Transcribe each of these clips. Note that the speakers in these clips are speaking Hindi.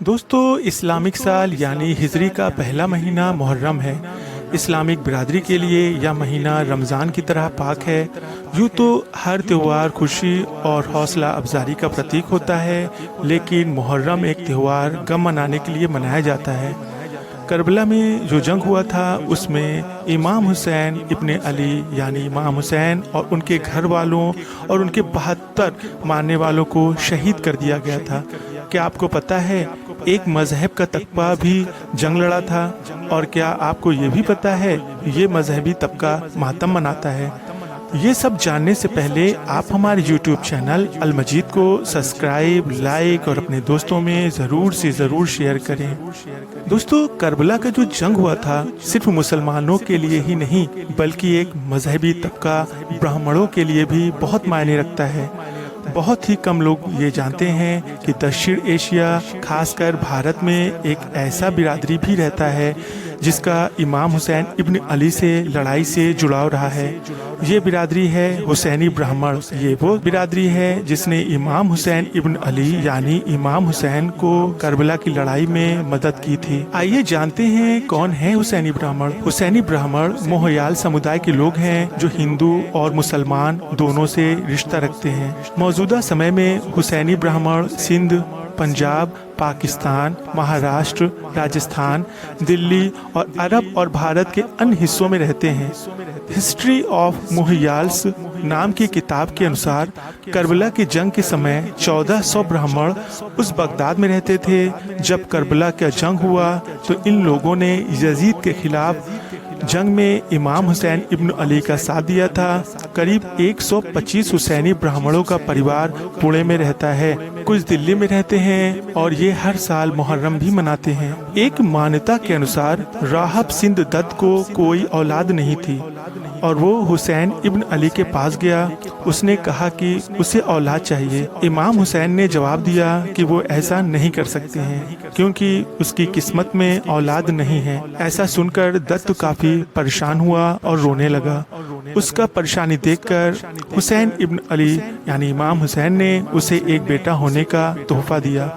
दोस्तों, इस्लामिक साल यानी हिजरी का पहला महीना मुहर्रम है। इस्लामिक बिरादरी के लिए यह महीना रमज़ान की तरह पाक है। यूँ तो हर त्यौहार खुशी और हौसला अफजारी का प्रतीक होता है, लेकिन मुहर्रम एक त्यौहार गम मनाने के लिए मनाया जाता है। करबला में जो जंग हुआ था उसमें इमाम हुसैन इब्न अली यानी इमाम हुसैन और उनके घर वालों और उनके 72 मानने वालों को शहीद कर दिया गया था। क्या आपको पता है एक मजहब का तबका भी जंग लड़ा था? और क्या आपको ये भी पता है ये मजहबी तबका मातम मनाता है? ये सब जानने से पहले आप हमारे YouTube चैनल अल मजीद को सब्सक्राइब, लाइक और अपने दोस्तों में ज़रूर से ज़रूर शेयर करें। दोस्तों, करबला का जो जंग हुआ था सिर्फ मुसलमानों के लिए ही नहीं बल्कि एक मजहबी तबका ब्राह्मणों के लिए भी बहुत मायने रखता है। बहुत ही कम लोग ये जानते हैं कि दक्षिण एशिया खासकर भारत में एक ऐसा बिरादरी भी रहता है जिसका इमाम हुसैन इब्न अली से लड़ाई से जुड़ाव रहा है। ये बिरादरी है हुसैनी ब्राह्मण। ये वो बिरादरी है जिसने इमाम हुसैन इब्न अली यानी इमाम हुसैन को करबला की लड़ाई में मदद की थी। आइए जानते हैं कौन है हुसैनी ब्राह्मण। हुसैनी ब्राह्मण मोहयाल समुदाय के लोग हैं जो हिंदू और मुसलमान दोनों से रिश्ता रखते हैं। मौजूदा समय में हुसैनी ब्राह्मण सिंध, पंजाब, पाकिस्तान, महाराष्ट्र, राजस्थान, दिल्ली और अरब और भारत के अन्य हिस्सों में रहते हैं। हिस्ट्री ऑफ मोहयाल्स नाम की किताब के अनुसार करबला की जंग के समय 1400 ब्राह्मण उस बगदाद में रहते थे। जब करबला का जंग हुआ तो इन लोगों ने यजीद के खिलाफ जंग में इमाम हुसैन इब्न अली का साथ दिया था। करीब 125 हुसैनी ब्राह्मणों का परिवार पुणे में रहता है, कुछ दिल्ली में रहते हैं और ये हर साल मुहर्रम भी मनाते हैं। एक मान्यता के अनुसार राहब सिंध दत्त को कोई औलाद नहीं थी और वो हुसैन इब्न अली के पास गया। उसने कहा कि उसे औलाद चाहिए। इमाम हुसैन ने जवाब दिया कि वो ऐसा नहीं कर सकते हैं क्योंकि उसकी किस्मत में औलाद नहीं है। ऐसा सुनकर दत्त काफी परेशान हुआ और रोने लगा। उसका परेशानी देखकर हुसैन इब्न अली यानी इमाम हुसैन ने उसे एक बेटा होने का तोहफा दिया।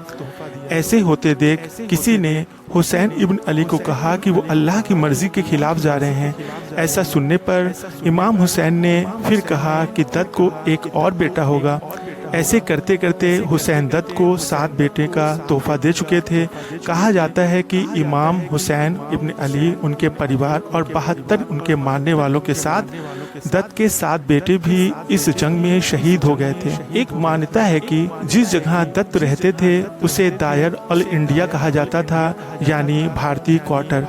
ऐसे होते देख किसी ने हुसैन इब्न अली को कहा कि वो अल्लाह की मर्जी के खिलाफ जा रहे हैं। ऐसा सुनने पर इमाम हुसैन ने फिर कहा कि दत्त को एक और बेटा होगा। ऐसे करते करते हुसैन दत्त को 7 बेटे का तोहफा दे चुके थे। कहा जाता है कि इमाम हुसैन इब्न अली, उनके परिवार और 72 उनके मानने वालों के साथ दत्त के 7 बेटे भी इस जंग में शहीद हो गए थे। एक मान्यता है कि जिस जगह दत्त रहते थे उसे दायर अल इंडिया कहा जाता था यानी भारतीय क्वार्टर।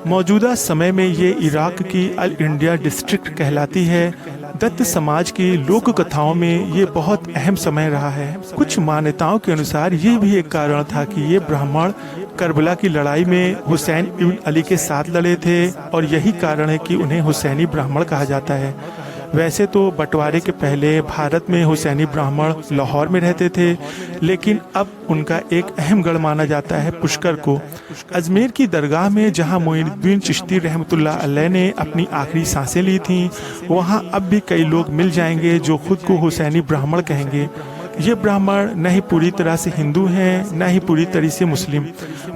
मौजूदा समय में ये इराक की अल इंडिया डिस्ट्रिक्ट कहलाती है। दत्त समाज की लोक कथाओं में ये बहुत अहम समय रहा है। कुछ मान्यताओं के अनुसार ये भी एक कारण था कि ये ब्राह्मण करबला की लड़ाई में हुसैन इब्न अली के साथ लड़े थे और यही कारण है कि उन्हें हुसैनी ब्राह्मण कहा जाता है। वैसे तो बंटवारे के पहले भारत में हुसैनी ब्राह्मण लाहौर में रहते थे, लेकिन अब उनका एक अहम गढ़ माना जाता है पुष्कर को। अजमेर की दरगाह में जहां मोइनुद्दीन चिश्ती रहमतुल्लाह अलैह ने अपनी आखिरी सांसें ली थीं, वहां अब भी कई लोग मिल जाएंगे जो खुद को हुसैनी ब्राह्मण कहेंगे। ये ब्राह्मण न ही पूरी तरह से हिंदू हैं न ही पूरी तरह से मुस्लिम।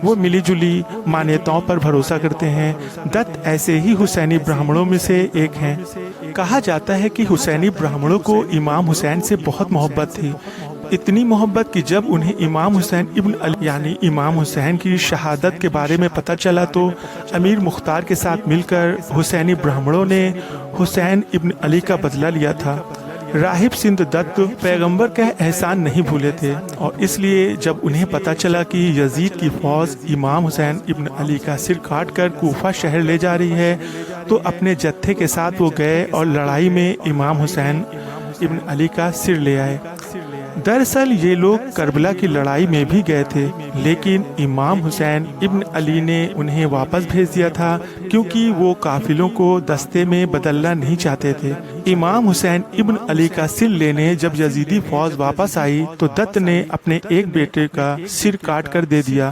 वो मिली जुली मान्यताओं पर भरोसा करते हैं। दत्त ऐसे ही हुसैनी ब्राह्मणों में से एक हैं। कहा जाता है कि हुसैनी ब्राह्मणों को इमाम हुसैन से बहुत मोहब्बत थी। इतनी मोहब्बत कि जब उन्हें इमाम हुसैन इब्न अली यानी इमाम हुसैन की शहादत के बारे में पता चला तो अमीर मुख्तार के साथ मिलकर हुसैनी ब्राह्मणों ने हुसैन इब्न अली का बदला लिया था। राहिब सिंध दत्त पैगंबर का एहसान नहीं भूले थे और इसलिए जब उन्हें पता चला कि यजीद की फौज इमाम हुसैन इब्न अली का सिर काट कर कूफा शहर ले जा रही है तो अपने जत्थे के साथ वो गए और लड़ाई में इमाम हुसैन इब्न अली का सिर ले आए। दरअसल ये लोग करबला की लड़ाई में भी गए थे, लेकिन इमाम हुसैन इब्न अली ने उन्हें वापस भेज दिया था क्योंकि वो काफिलों को दस्ते में बदलना नहीं चाहते थे। इमाम हुसैन इब्न अली का सिर लेने जब यजीदी फौज वापस आई तो दत्त ने अपने एक बेटे का सिर काट कर दे दिया।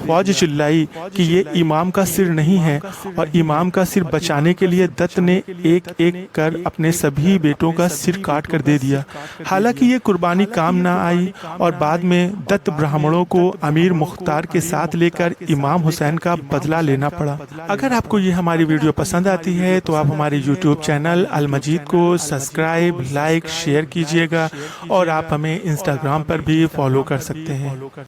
फौज चिल्लाई कि ये इमाम का सिर नहीं है और इमाम का सिर बचाने के लिए दत्त ने एक एक कर अपने सभी बेटों का सिर काट कर दे दिया। हालांकि ये कुर्बानी काम ना आई और बाद में दत्त ब्राह्मणों को अमीर मुख्तार के साथ लेकर इमाम हुसैन का बदला लेना पड़ा। अगर आपको ये हमारी वीडियो पसंद आती है तो आप हमारे YouTube चैनल अल मजीद को सब्सक्राइब, लाइक, शेयर कीजिएगा और आप हमें इंस्टाग्राम पर भी फॉलो कर सकते हैं।